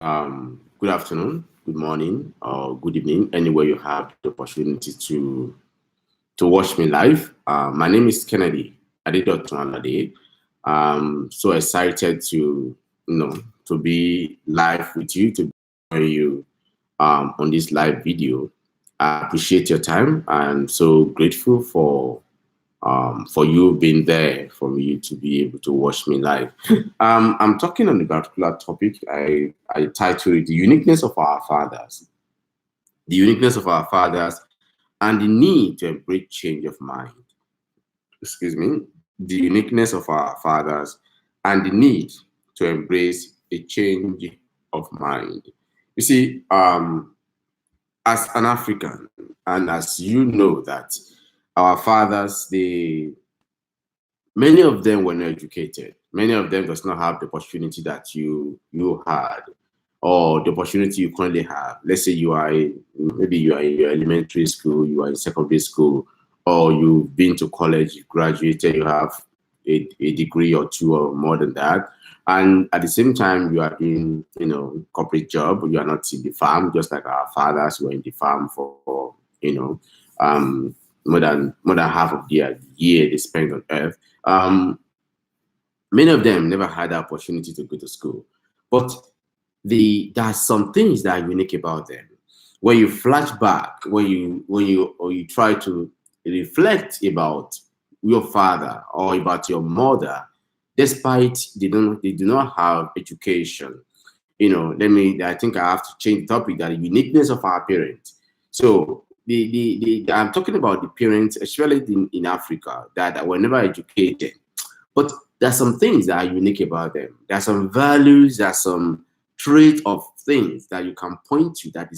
Good afternoon, good morning, or good evening, anywhere you have the opportunity to watch me live. My name is Kennedy Adedotunalade. So excited to be live with you, to join you on this live video. I appreciate your time. I'm so grateful for you being there, for you to be able to watch me live. I'm talking on a particular topic. I titled it The Uniqueness of Our Fathers. The uniqueness of our fathers and the need to embrace change of mind. Excuse me. The uniqueness of our fathers and the need to embrace a change of mind. You see, as an African, and as you know that our fathers, many of them were not educated. Many of them does not have the opportunity that you had, or the opportunity you currently have. Let's say maybe you are in your elementary school, you are in secondary school, or you've been to college, you graduated, you have a degree or two or more than that. And at the same time, you are in, corporate job. You are not in the farm, just like our fathers were in the farm for more than half of their year they spent on earth. Many of them never had the opportunity to go to school, but there are some things that are unique about them. When you flash back, when you try to reflect about your father or about your mother, despite they do not have education. I think I have to change the topic, that the uniqueness of our parents. So I'm talking about the parents, especially in Africa, that were never educated. But there are some things that are unique about them. There are some values, there are some traits of things that you can point to that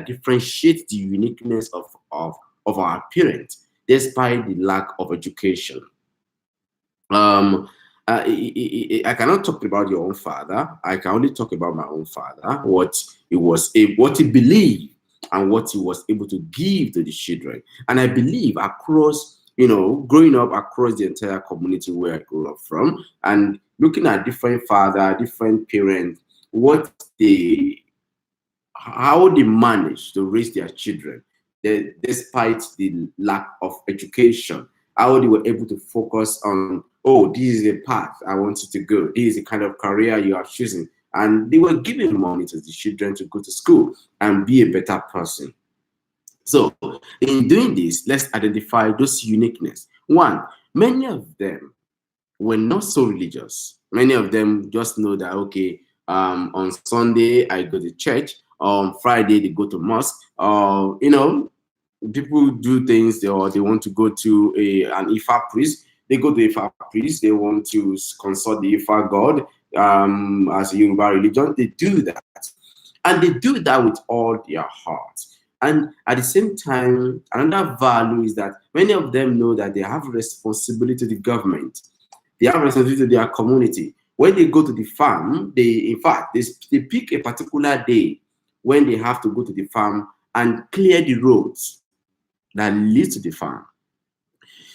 differentiate the uniqueness of our parents, despite the lack of education. I cannot talk about your own father. I can only talk about my own father, what he believed and what he was able to give to the children. And I believe across, growing up across the entire community where I grew up from, and looking at different father, different parents, how they manage to raise their children, despite the lack of education, how they were able to focus on, oh, this is a path I want you to go. This is the kind of career you are choosing. And they were giving money to the children to go to school and be a better person. So in doing this, let's identify those uniqueness. One, many of them were not so religious. Many of them just know that, okay, on Sunday I go to church, on Friday they go to mosque, people do things, or they want to go to an Ifa priest. They go to Ifa priest. They want to consult the Ifa god as a Yoruba religion. They do that, and they do that with all their heart. And at the same time, another value is that many of them know that they have responsibility to the government. They have responsibility to their community. When they go to the farm, they pick a particular day when they have to go to the farm and clear the roads that lead to the farm.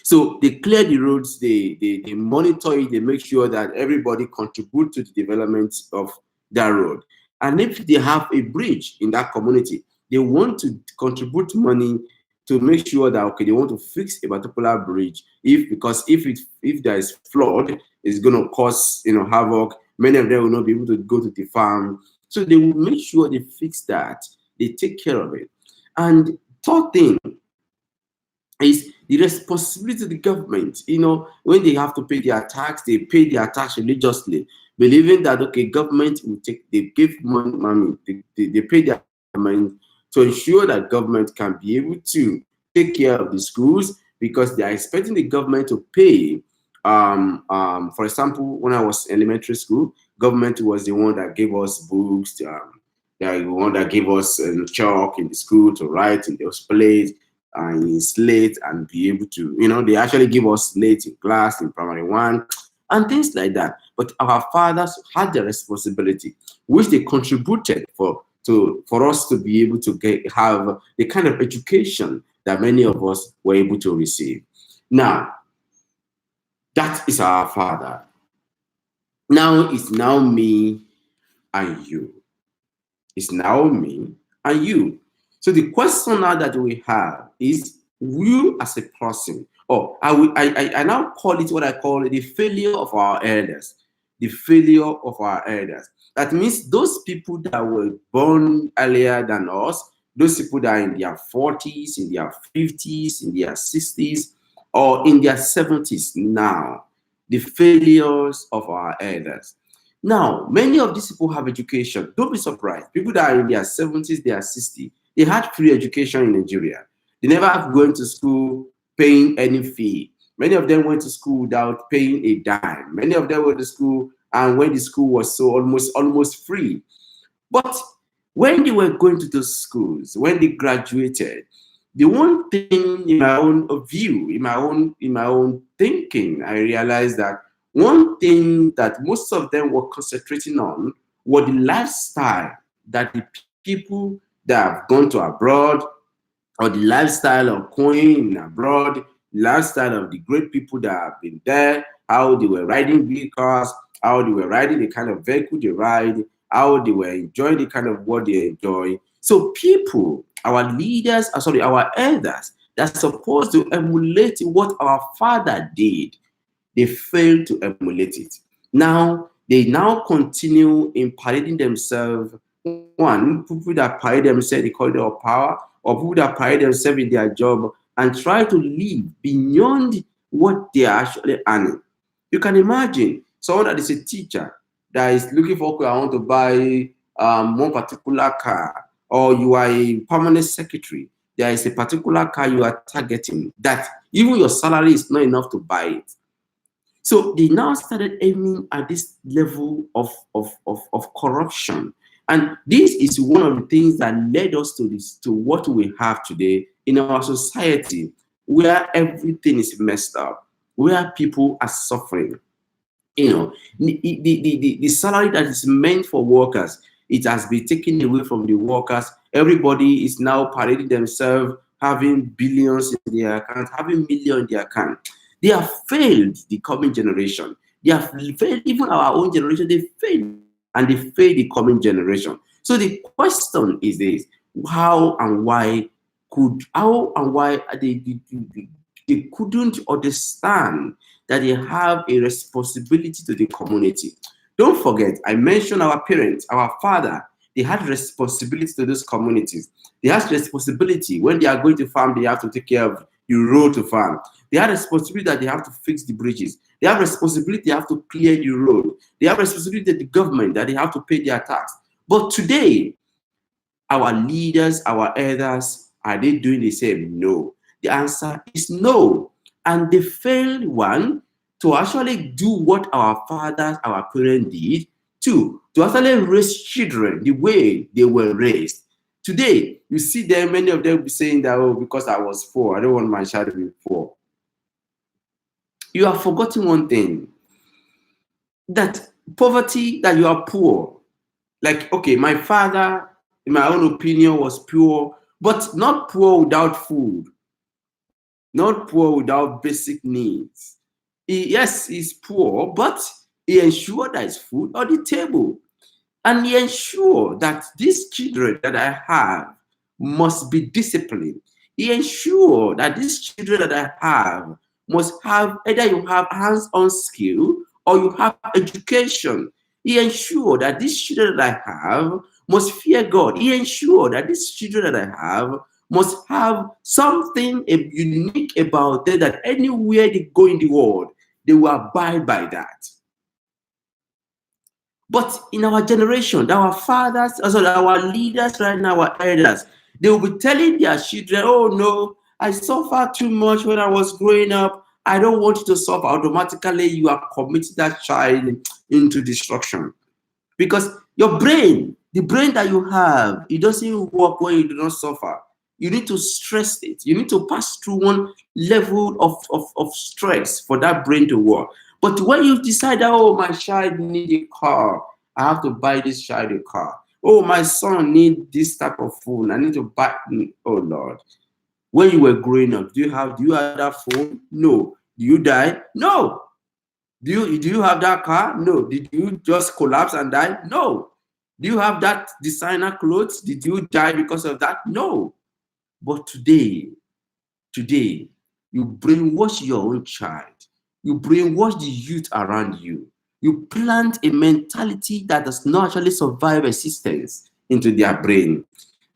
So they clear the roads, they monitor it, they make sure that everybody contributes to the development of that road. And if they have a bridge in that community, they want to contribute money to make sure that, okay, they want to fix a particular bridge. Because if there is flood, it's going to cause havoc. Many of them will not be able to go to the farm. So they will make sure they fix that. They take care of it. And third thing is the responsibility of the government. When they have to pay their tax, they pay their tax religiously, believing that, okay, government will they give money, they pay their money to ensure that government can be able to take care of the schools, because they are expecting the government to pay. For example, when I was in elementary school, government was the one that gave us books, the one that gave us chalk in the school to write in those plates and in slate, and be able to, they actually give us slate in class in primary one and things like that. But our fathers had the responsibility, which they contributed for us to be able to have the kind of education that many of us were able to receive. Now, that is our father. Now it's now me and you. It's now me and you. So the question now that we have is you as a person, or I now call it what I call the failure of our elders. The failure of our elders. That means those people that were born earlier than us, those people that are in their 40s, in their 50s, in their 60s, or in their 70s now, the failures of our elders. Now, many of these people have education. Don't be surprised. People that are in their 70s, they are 60. They had free education in Nigeria. They never have gone to school paying any fee. Many of them went to school without paying a dime. Many of them went to school, and when the school was so almost free. But when they were going to those schools, when they graduated, the one thing in my own view, in my own thinking, I realized that one thing that most of them were concentrating on was the lifestyle that the people that have gone to abroad, or the lifestyle of going abroad, lifestyle of the great people that have been there, how they were riding vehicles, how they were riding the kind of vehicle they ride, how they were enjoying the kind of what they enjoy. So people, our leaders, sorry, our elders, that's supposed to emulate what our father did, they failed to emulate it. Now, they now continue in parading themselves. One, people that parade themselves, they call it of power, or people that parade themselves in their job and try to live beyond what they are actually earning. You can imagine someone that is a teacher that is looking for, okay, I want to buy one particular car, or you are a permanent secretary, there is a particular car you are targeting that even your salary is not enough to buy it. So they now started aiming at this level of corruption. And this is one of the things that led us to this, to what we have today in our society, where everything is messed up, where people are suffering. You know, the salary that is meant for workers, it has been taken away from the workers. Everybody is now parading themselves, having billions in their account, having millions in their account. They have failed the coming generation. They have failed even our own generation. They failed, and they failed the coming generation. So the question is this: how and why they couldn't understand that they have a responsibility to the community. Don't forget, I mentioned our parents, our father, they had responsibility to those communities. They have responsibility. When they are going to farm, they have to take care of the road to farm. They have responsibility that they have to fix the bridges. They have responsibility they have to clear the road. They have responsibility to the government that they have to pay their tax. But today, our leaders, our elders, are they doing the same? No. The answer is no. And they failed, one, to actually do what our fathers, our parents did. Two, to actually raise children the way they were raised. Today, you see them, many of them will be saying that, oh, because I was poor, I don't want my child to be poor. You have forgotten one thing, that poverty, that you are poor. Like, okay, my father, in my own opinion, was poor, but not poor without food, not poor without basic needs. Yes, he's poor, but he ensured that his food on the table. And he ensured that these children that I have must be disciplined. He ensured that these children that I have must have, either you have hands-on skill or you have education. He ensured that these children that I have must fear God. He ensured that these children that I have must have something unique about them, that anywhere they go in the world, they will abide by that. But in our generation, our fathers, also our leaders right now, our elders, they will be telling their children, oh no, I suffered too much when I was growing up. I don't want you to suffer. Automatically, you are committing that child into destruction. Because your brain, the brain that you have, it doesn't work when you do not suffer. You need to stress it. You need to pass through one level of stress for that brain to work. But when you decide that, oh, my child needs a car, I have to buy this child a car. Oh, my son needs this type of phone, I need to buy. Oh, Lord. When you were growing up, do you have that phone? No. Do you die? No. Do you have that car? No. Did you just collapse and die? No. Do you have that designer clothes? Did you die because of that? No. But today, you brainwash your own child. You brainwash the youth around you. You plant a mentality that does not actually survive existence into their brain.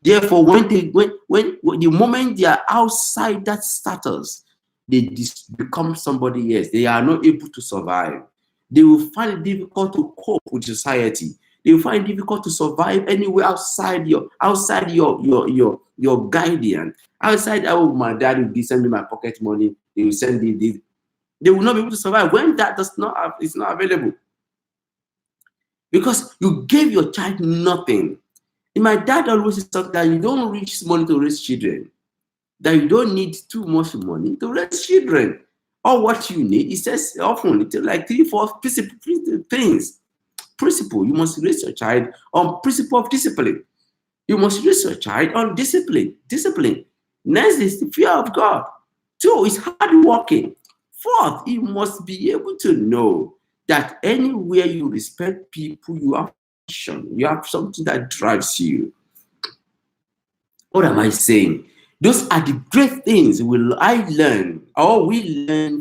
Therefore, when the moment they are outside that status, they become somebody else. They are not able to survive. They will find it difficult to cope with society. They will find it difficult to survive anywhere outside your guardian. Outside, oh, my dad will send me my pocket money. They will send me this. They will not be able to survive when that is not available. Because you gave your child nothing. And my dad always said something that you don't reach money to raise children. That you don't need too much money to raise children. All what you need, he says often, it's like 3-4 things. Principle, you must raise your child on principle of discipline. You must raise your child on discipline. Next is the fear of God. 2 is hard working. 4th, you must be able to know that anywhere you respect people, you have passion, you have something that drives you. What am I saying? Those are the great things we learn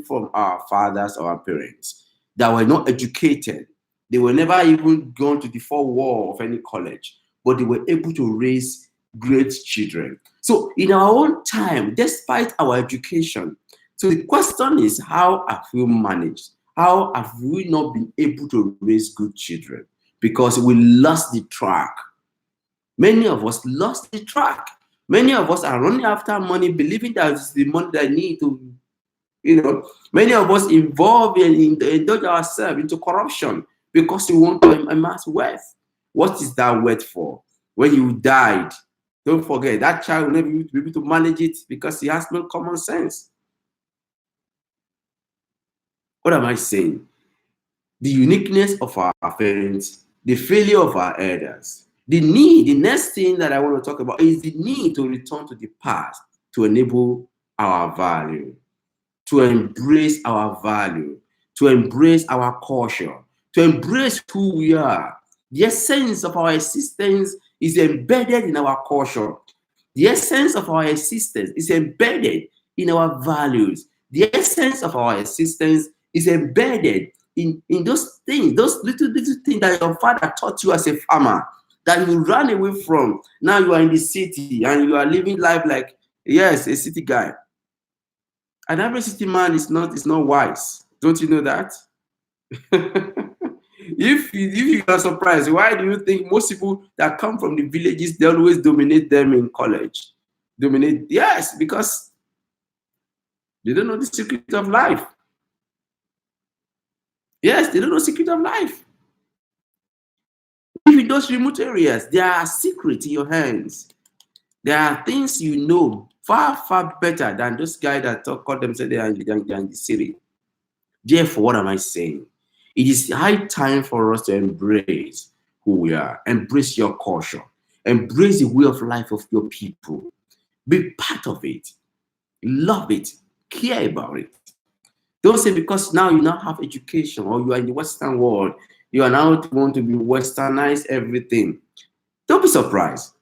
from our fathers or our parents that were not educated. They were never even gone to the 4 walls of any college, but they were able to raise great children. So in our own time, despite our education, so the question is, how have we managed? How have we not been able to raise good children? Because we lost the track. Many of us lost the track. Many of us are running after money, believing that it's the money that I need to, many of us involved in indulge ourselves into corruption because we want to amass wealth. What is that wealth for? When you died, don't forget, that child will never be able to manage it because he has no common sense. What am I saying? The uniqueness of our parents, the failure of our elders, the next thing that I want to talk about is the need to return to the past to enable our value, to embrace our value, to embrace our culture, to embrace who we are. The essence of our existence is embedded in our culture. The essence of our existence is embedded in our values. The essence of our existence is embedded in those things, those little things that your father taught you as a farmer, that you ran away from. Now you are in the city and you are living life like, yes, a city guy. An average city man is not wise. Don't you know that? If you are surprised, why do you think most people that come from the villages, they always dominate them in college? Yes, because they don't know the secret of life. Yes, they don't know the secret of life. If in those remote areas, there are secrets in your hands. There are things you know far, far better than those guys that call themselves they are in the city. Therefore, what am I saying? It is high time for us to embrace who we are, embrace your culture, embrace the way of life of your people. Be part of it, love it, care about it. Don't say because now you now have education or you are in the Western world, you are now want to be westernized everything. Don't be surprised.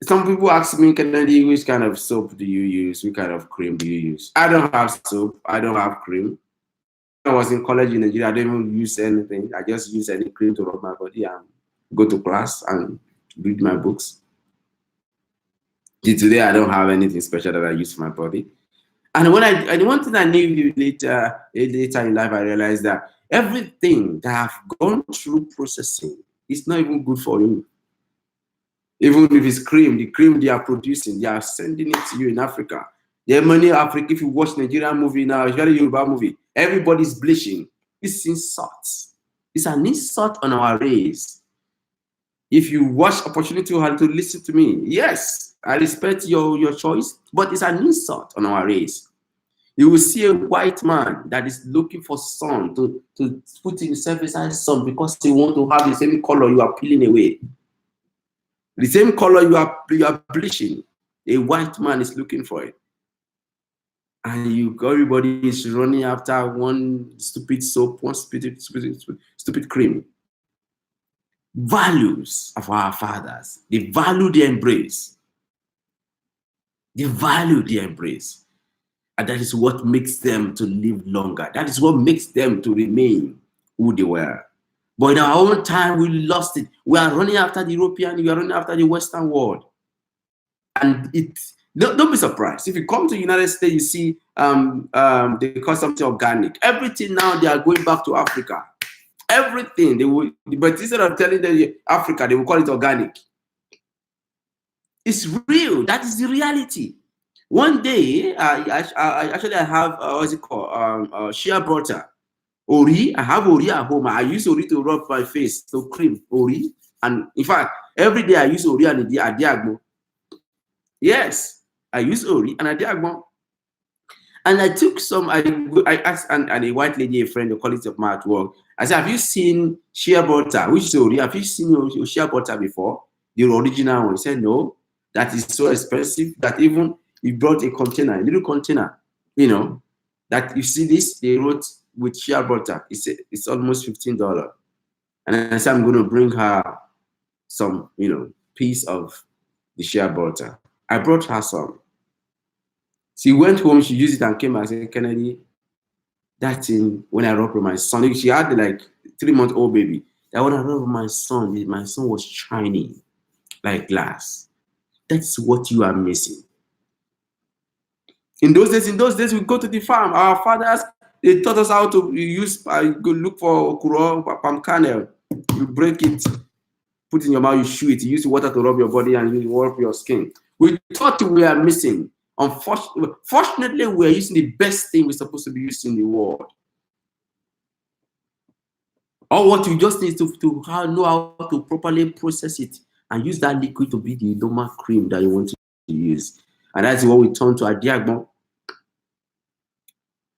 Some people ask me, Kennedy, which kind of soap do you use? Which kind of cream do you use? I don't have soap. I don't have cream. When I was in college in Nigeria, I don't even use anything. I just use any cream to rub my body and go to class and read my books. Till today, I don't have anything special that I use for my body. And one thing I knew later in life, I realized that everything that I've gone through processing is not even good for you. Even if it's cream, the cream they are producing, they are sending it to you in Africa. There are many Africa. If you watch Nigerian movie now, especially Yoruba movie, everybody's bleaching. It's insult. It's an insult on our race. If you watch opportunity to listen to me, yes, I respect your choice, but it's an insult on our race. You will see a white man that is looking for sun to put himself inside sun because he want to have the same color you are peeling away. The same color you are bleaching. A white man is looking for it. And everybody is running after one stupid soap, one stupid cream. values of our fathers. They value the embrace. They value the embrace. And that is what makes them to live longer. That is what makes them to remain who they were. But in our own time, we lost it. We are running after the European, we are running after the Western world. And don't be surprised. If you come to the United States, you see they call something organic. Everything now, they are going back to Africa. Everything. But instead of telling them Africa, they will call it organic. It's real. That is the reality. One day, I have, what's it called? Shea butter. Ori. I have Ori at home. I use Ori to rub my face, to cream Ori. And in fact, every day I use Ori and Adiagbo. Yes, I use Ori and Adiagbo. And I took some, I asked and a white lady, a friend, a colleague of mine at work, I said, have you seen shea butter? Which is Ori? Have you seen your shea butter before? The original one. He said, no, that is so expensive that even he brought a container, a little container, that you see this, they wrote with shea butter. It's almost $15. And I said, I'm going to bring her some, piece of the shea butter. I brought her some. She went home, she used it and came back and said, Kennedy, that thing, when I rubbed with my son, she had like 3-month-old baby. That when I rubbed with my son was shining like glass. That's what you are missing. In those days, we go to the farm. Our fathers, they taught us how to use, go look for okuro, palm kernel. You break it, put it in your mouth, you chew it. You use water to rub your body and you rub your skin. We thought we are missing. Fortunately, we are using the best thing we're supposed to be using in the world. Or what you just need to know how to properly process it and use that liquid to be the normal cream that you want to use. And that's what we turn to Adiagbon.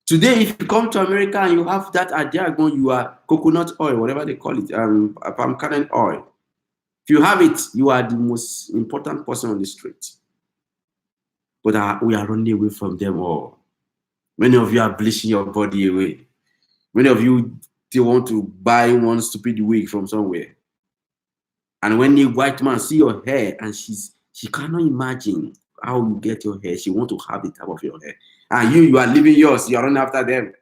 Today, if you come to America and you have that Adiagbon, you are coconut oil, whatever they call it, palm kernel oil. If you have it, you are the most important person on the street. But we are running away from them all. Many of you are bleaching your body away. Many of you, they want to buy one stupid wig from somewhere. And when the white man see your hair and she cannot imagine how you get your hair, she want to have the type of your hair. And you are leaving yours, you are running after them.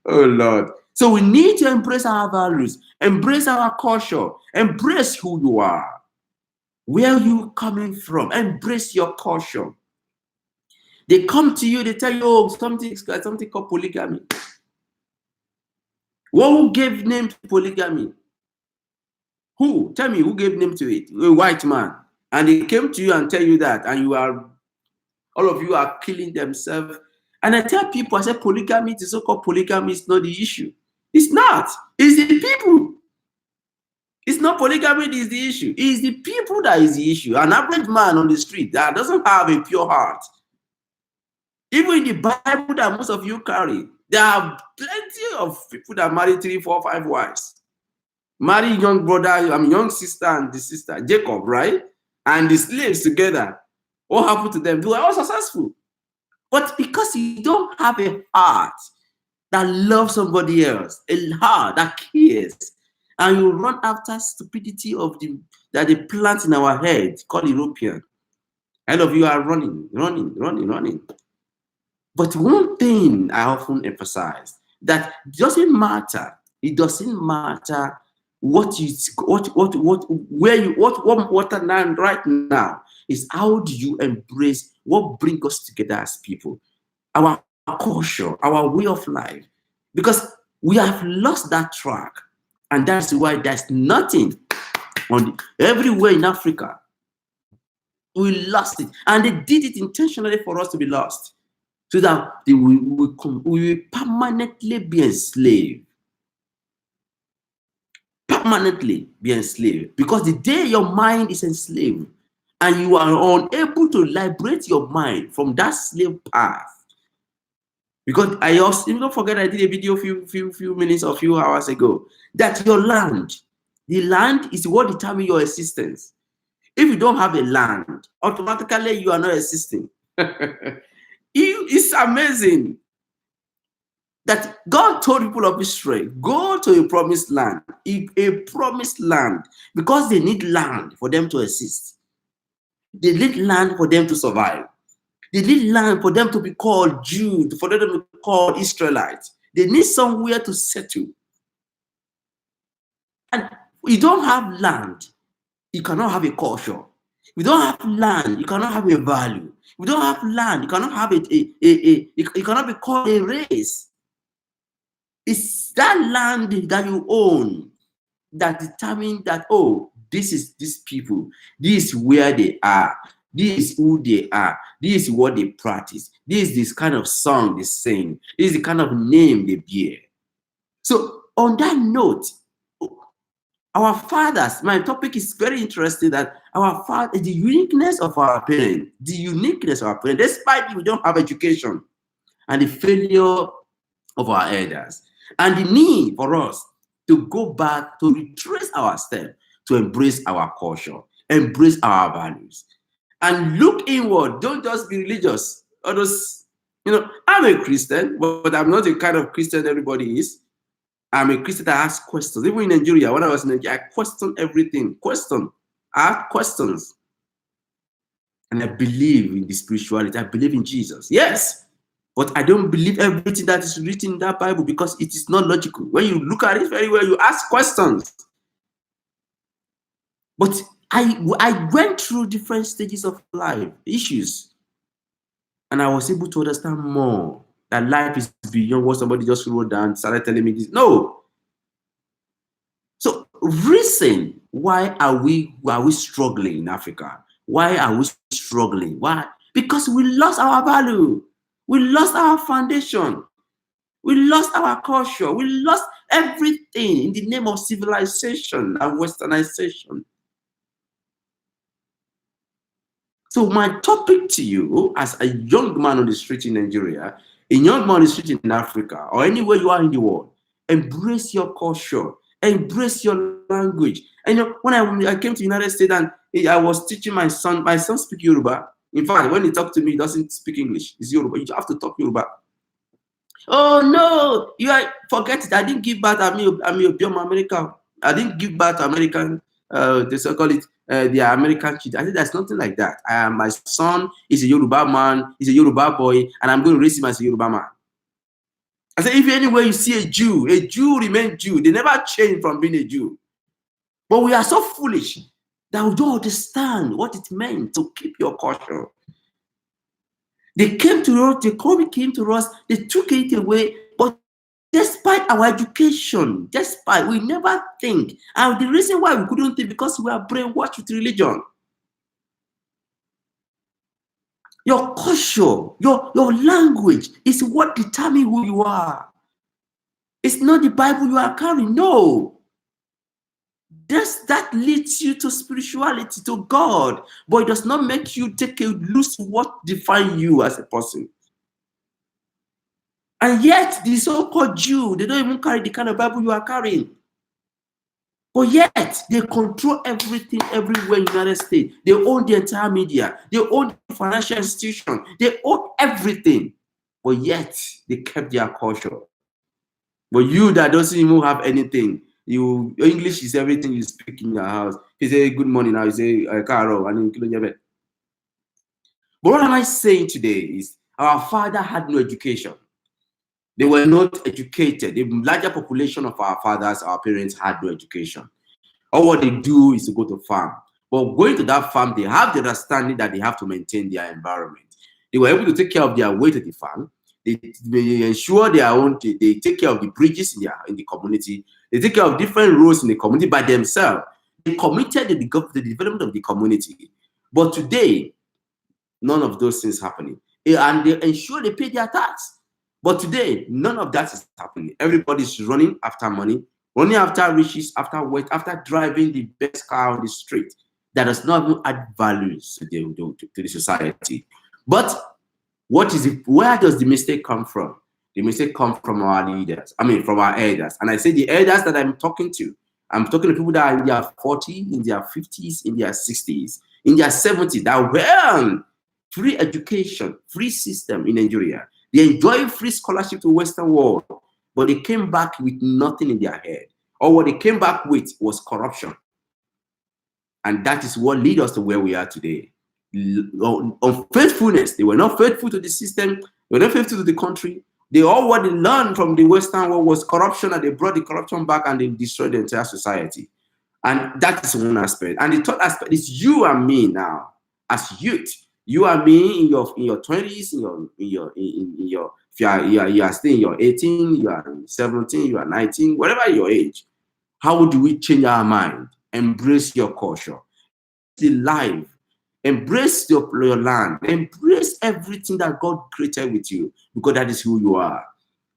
Oh Lord. So we need to embrace our values, embrace our culture, embrace who you are. Where are you coming from? Embrace your culture. They come to you, they tell you, oh, something called polygamy. Who gave name to polygamy? Who? Tell me, who gave name to it? A white man. And they came to you and tell you that, and all of you are killing themselves. And I tell people, I say polygamy, the so-called polygamy is not the issue. It's not. It's the people. It's not polygamy that is the issue. It's the people that is the issue. An average man on the street that doesn't have a pure heart. Even in the Bible that most of you carry, there are plenty of people that marry 3, 4, 5 wives. Marry young brother, young sister and the sister, Jacob, right? And the slaves together. What happened to them? They were all successful. But because you don't have a heart that loves somebody else, a heart that cares, and you run after stupidity that they plant in our head, called European. All of you are running. But one thing I often emphasize, that doesn't matter. It doesn't matter what right now is how do you embrace what brings us together as people, our culture, our way of life, because we have lost that track. And that's why there's nothing everywhere in Africa. We lost it. And they did it intentionally for us to be lost. So that we will permanently be enslaved. Permanently be enslaved. Because the day your mind is enslaved and you are unable to liberate your mind from that slave path. Because I also, don't forget, I did a video a few minutes or a few hours ago, that your land, the land is what determines your existence. If you don't have a land, automatically you are not existing. It's amazing. that God told people of Israel, go to a promised land, a promised land, because they need land for them to exist. They need land for them to survive. They need land for them to be called Jews, for them to be called Israelites. They need somewhere to settle. And you don't have land, you cannot have a culture. If you don't have land, you cannot have a value. If you don't have land, you cannot have you cannot be called a race. It's that land that you own that determines that, oh, this is these people, this is where they are, this is who they are, this is what they practice, this is this kind of song they sing, this is the kind of name they bear. So on that note, our fathers, my topic is very interesting, that our father, the uniqueness of our parents, despite we don't have education, and the failure of our elders, and the need for us to go back, to retrace our steps, to embrace our culture, embrace our values, and look inward. Don't just be religious. Others, I'm a Christian, but I'm not the kind of Christian everybody is. I'm a Christian that asks questions. Even in Nigeria, when I was in Nigeria, I questioned everything. I ask questions. And I believe in the spirituality. I believe in Jesus. Yes. But I don't believe everything that is written in that Bible, because it is not logical. When you look at it very well, you ask questions. But I went through different stages of life, issues, and I was able to understand more that life is beyond what somebody just wrote down, started telling me this. No. So reason, why are we struggling in Africa? Why are we struggling? Why? Because we lost our value. We lost our foundation. We lost our culture. We lost everything in the name of civilization and westernization. So my topic to you, as a young man on the street in Nigeria, a young man on the street in Africa, or anywhere you are in the world, embrace your culture, embrace your language. And when I came to the United States and I was teaching my son speaks Yoruba. In fact, when he talks to me, he doesn't speak English. It's Yoruba. You have to talk Yoruba. Oh no, forget it. I didn't give birth. I'm American. I didn't give birth to American. They call it the American kid. I think there's nothing like that. My son is a Yoruba man. He's a Yoruba boy, and I'm going to raise him as a Yoruba man. I said, if anywhere you see a Jew remains Jew. They never change from being a Jew. But we are so foolish that we don't understand what it meant to keep your culture. They came to us, they took it away, but despite our education, we never think. And the reason why we couldn't think, because we are brainwashed with religion. Your culture, your language is what determines who you are. It's not the Bible you are carrying, no. That leads you to spirituality, to God, but it does not make you lose what defines you as a person. And yet, the so-called Jew, they don't even carry the kind of Bible you are carrying. But yet, they control everything everywhere in the United States. They own the entire media. They own the financial institution. They own everything. But yet, they kept their culture. But you that doesn't even have anything, your English is everything you speak in your house. You say good morning now, you say Karo, and then. But what am I saying today is our father had no education. They were not educated. The larger population of our fathers, our parents, had no education. All what they do is to go to farm. But going to that farm, they have the understanding that they have to maintain their environment. They were able to take care of their way to the farm. They ensure their own. They take care of the bridges in the community. They take care of different roads in the community by themselves. They committed to the development of the community. But today, none of those things happening. And they ensure they pay their tax. But today, none of that is happening. Everybody's running after money, running after riches, after wealth, after driving the best car on the street. That does not even add values to the society. But where does the mistake come from? The mistake comes from our leaders. From our elders. And I say the elders that I'm talking to people that are in their 40s, in their 50s, in their 60s, in their 70s, that were free education, free system in Nigeria. They enjoy free scholarship to Western world, but they came back with nothing in their head. Or what they came back with was corruption. And that is what leads us to where we are today. Unfaithfulness. They were not faithful to the system. They were not faithful to the country. All what they learned from the Western world was corruption, and they brought the corruption back and they destroyed the entire society. And that is one aspect. And the third aspect is you and me now, as youth. You and me in your 20s, if you are still in your 18, you are 17, you are 19, whatever your age. How do we change our mind? Embrace your culture, the life, embrace your land, embrace everything that God created with you, because that is who you are.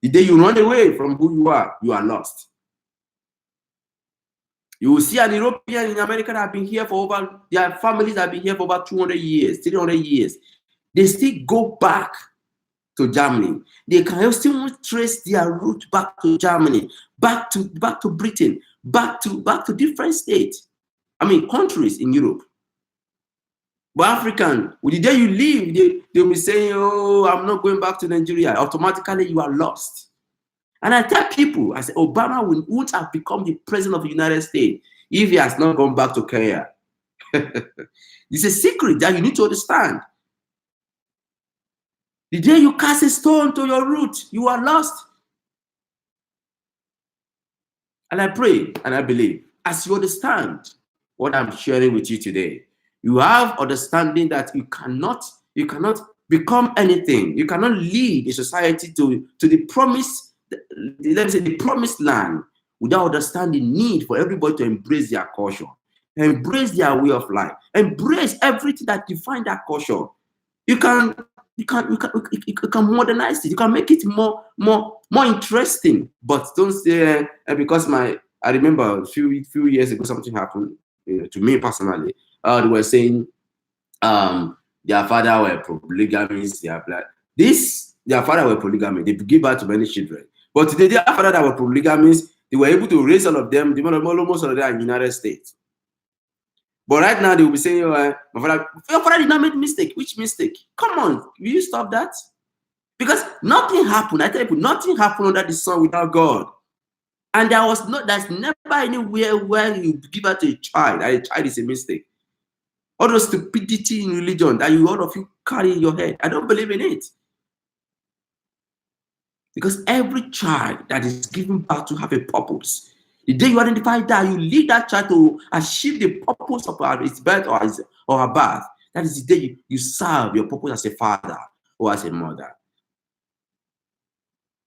The day you run away from who you are lost. You will see an European in America that have been here for over, their families have been here for over 200 years, 300 years. They still go back to Germany. They can still trace their route back to Germany, back to Britain, back to different states. Countries in Europe. But African, the day you leave, they'll be saying, "Oh, I'm not going back to Nigeria." Automatically, you are lost. And I tell people, I say, Obama wouldn't have become the president of the United States if he has not gone back to Kenya. It's a secret that you need to understand. The day you cast a stone to your root, you are lost. And I pray and I believe, as you understand what I'm sharing with you today, you have understanding that you cannot become anything. You cannot lead a society to the promise, let me say the promised land, without understanding the need for everybody to embrace their culture, embrace their way of life, embrace everything that defines that culture. You can modernize it. You can make it more interesting. But don't say because I remember a few years ago something happened to me personally. They were saying their father were polygamists. Their father were polygamy. They give birth to many children. But today, their father that were polygamists, they were able to raise all of them. Almost all of them in the United States. But right now, they will be saying, your father did not make mistake. Which mistake? Come on, will you stop that? Because nothing happened. I tell you, nothing happened under the sun without God. And there's never anywhere where you give out to a child, and a child is a mistake. All those stupidity in religion that all of you carry in your head, I don't believe in it. Because every child that is given birth to have a purpose. The day you identify that, you lead that child to achieve the purpose of his birth or her birth. That is the day you serve your purpose as a father or as a mother.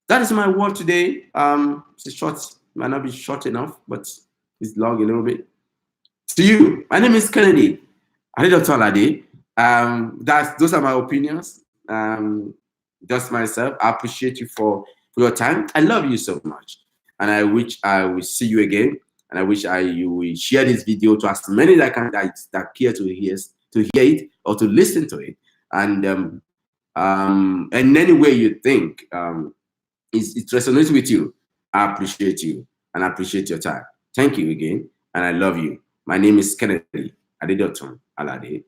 That is my word today. It's short, might not be short enough, but it's long a little bit. To you, my name is Kennedy. Those are my opinions. Just myself. I appreciate you for your time. I love you so much. And I wish I will see you again. And I wish you will share this video to as many that care to hear it or to listen to it. And in any way you think it resonates with you, I appreciate you and I appreciate your time. Thank you again. And I love you. My name is Kennedy Adedoton Alade.